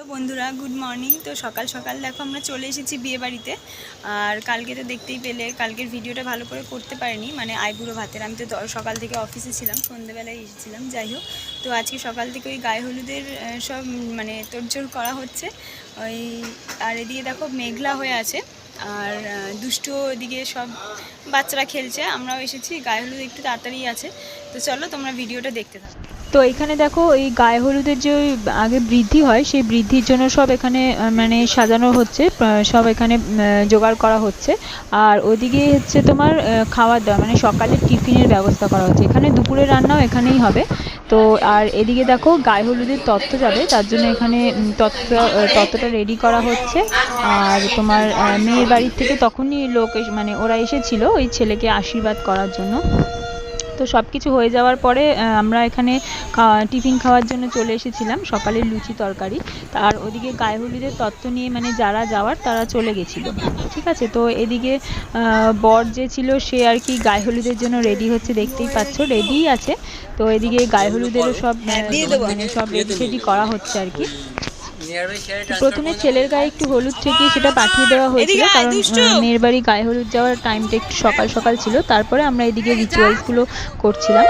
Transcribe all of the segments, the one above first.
Hello বন্ধুরা, good morning. তো সকাল সকাল দেখো আমরা চলে এসেছি বিয়ে বাড়িতে। আর কালকে তো দেখতেই পেলে, কালকের ভিডিওটা ভালো করে করতে পারিনি, মানে আইবুড়ো ভাতের। আমি তো সকাল থেকে অফিসে ছিলাম, সন্ধ্যেবেলায় এসেছিলাম। যাই হোক, তো আজকে সকাল থেকে ওই গায়ে হলুদের সব মানে তোড়জোড় করা হচ্ছে ওই। আর এদিকে দেখো মেঘলা হয়ে আছে, আর দুষ্টু ওদিকে সব বাচ্চারা খেলছে। আমরাও এসেছি, গায়ে হলুদ একটু তাড়াতাড়ি আছে। তো চলো তোমরা ভিডিওটা দেখতে থাকো। তো এখানে দেখো এই গায়ে হলুদের যে আগে বৃদ্ধি হয়, সেই বৃদ্ধির জন্য সব এখানে মানে সাজানো হচ্ছে, সব এখানে জোগাড় করা হচ্ছে। আর ওদিকে হচ্ছে তোমার খাওয়ার দাওয়া, মানে সকালের টিফিনের ব্যবস্থা করা হচ্ছে। এখানে দুপুরের রান্নাও এখানেই হবে। তো আর এদিকে দেখো গায়ে হলুদের তত্ত্ব যাবে, তার জন্য এখানে তত্ত্বটা রেডি করা হচ্ছে। আর তোমার মেয়ের বাড়ির থেকে তখনই লোক মানে ওরা এসেছিল ওই ছেলেকে আশীর্বাদ করার জন্য। তো সব কিছু হয়ে যাওয়ার পরে আমরা এখানে টিফিন খাওয়ার জন্য চলে এসেছিলাম, সকালের লুচি তরকারি। আর ওদিকে গায়ে হলুদের তত্ত্ব নিয়ে মানে যারা যাওয়ার তারা চলে গেছিলো, ঠিক আছে। তো এদিকে বর যে ছিল সে আর কি গায়ে হলুদের জন্য রেডি হচ্ছে, দেখতেই পাচ্ছ রেডিই আছে। তো এদিকে গায়ে হলুদেরও সব মানে সব রেডি করা হচ্ছে আর কি। প্রথমে ছেলের গায়ে একটু হলুদ ঠেকিয়ে সেটা পাঠিয়ে দেওয়া হয়েছিল, কারণ মেয়ের বাড়ি গায়ে হলুদ যাওয়ার টাইমটা একটু সকাল সকাল ছিল। তারপরে আমরা এদিকে রিচুয়ালসগুলো করছিলাম।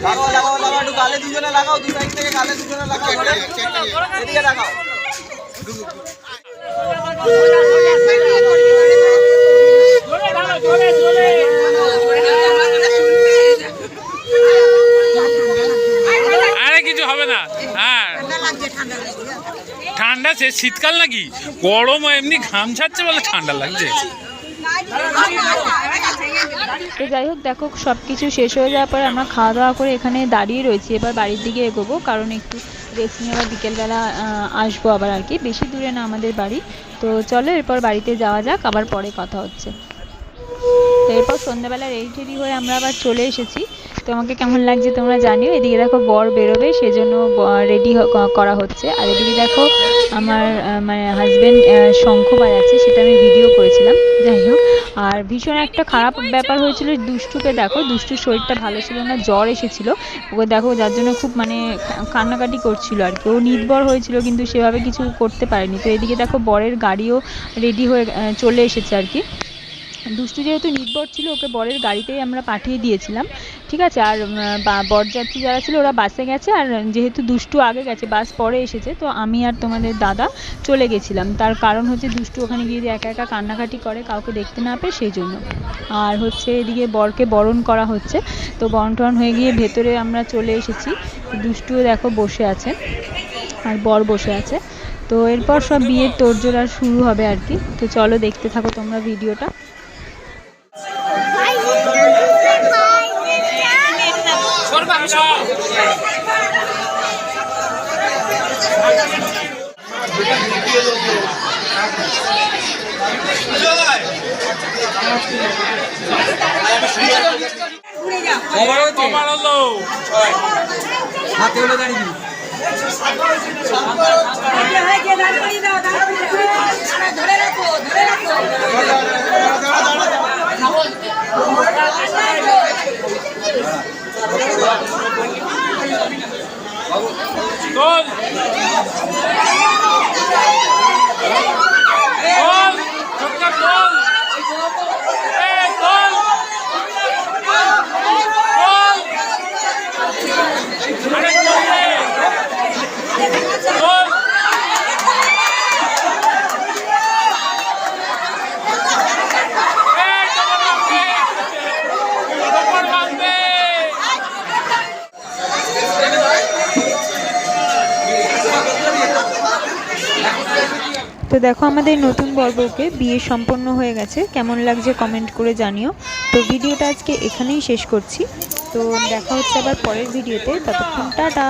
লাগাও লাগাও লাগাও, একটু গালে দুজনে লাগাও, দু সাইড থেকে গালে দুজনে লাগাও, এদিকে লাগাও। আরে কিছু হবে না। হ্যাঁ ঠান্ডা, সে শীতকাল নাকি, গরম এমনি ঘাম ছাড়ছে বলে ঠান্ডা লাগছে। তো যাই হোক, দেখো সব কিছু শেষ হয়ে যাওয়ার পরে আমরা খাওয়া দাওয়া করে এখানে দাঁড়িয়ে রয়েছি। এবার বাড়ির দিকে এগোবো, কারণ একটু রেস্ট নিয়ে আবার বিকেলবেলা আসবো আবার আর কি। বেশি দূরে না আমাদের বাড়ি। তো চলো এরপর বাড়িতে যাওয়া যাক, আবার পরে কথা হচ্ছে। তো এরপর সন্ধ্যাবেলা রেডি হয়ে আমরা আবার চলে এসেছি। তোমাকে কেমন লাগছে তোমরা জানিও। এদিকে দেখো বর বেরোবে, সেজন্য রেডি করা হচ্ছে। আর এদিকে দেখো আমার মানে হাজব্যান্ড শঙ্খ বাজাচ্ছে, সেটা আমি ভিডিও করেছিলাম। যাই হোক, আর ভীষণ একটা খারাপ ব্যাপার হয়েছিল দুষ্টুকে। দেখো দুষ্টুর শরীরটা ভালো ছিল না, জ্বর এসেছিল ওকে দেখো, যার জন্য খুব মানে কান্নাকাটি করছিল আর কি। ও নির্ভর হয়েছিল, কিন্তু সেভাবে কিছু করতে পারেনি। তো এদিকে দেখো বরের গাড়িও রেডি হয়ে চলে এসেছে আর কি। দুষ্টু যেহেতু নির্ভর ছিল, ওকে বরের গাড়িতেই আমরা পাঠিয়ে দিয়েছিলাম, ঠিক আছে। আর বরযাত্রী যারা ছিল ওরা বাসে গেছে, আর যেহেতু দুষ্টু আগে গেছে, বাস পরে এসেছে, তো আমি আর তোমাদের দাদা চলে গেছিলাম। তার কারণ হচ্ছে দুষ্টু ওখানে গিয়ে একা একা কান্নাকাটি করে, কাউকে দেখতে না পেয়ে, সেই জন্য। আর হচ্ছে এদিকে বরকে বরণ করা হচ্ছে। তো বরণ টরণ হয়ে গিয়ে ভেতরে আমরা চলে এসেছি। দুষ্টুও দেখো বসে আছে, আর বর বসে আছে। তো এরপর সব বিয়ের তোড়জোড় আর শুরু হবে আর কি। তো চলো দেখতে থাকো তোমরা ভিডিওটা। হাতে হলে দাঁড়িয়ে ধরে রাখো, ধরে রাখো। তো দেখো আমাদের নতুন বরবউকে বিয়ে সম্পন্ন হয়ে গেছে। কেমন লাগছে কমেন্ট করে জানিও। তো ভিডিওটা আজকে এখানেই শেষ করছি। তো দেখা হচ্ছে আবার পরের ভিডিওতে, ততক্ষণ টাটা।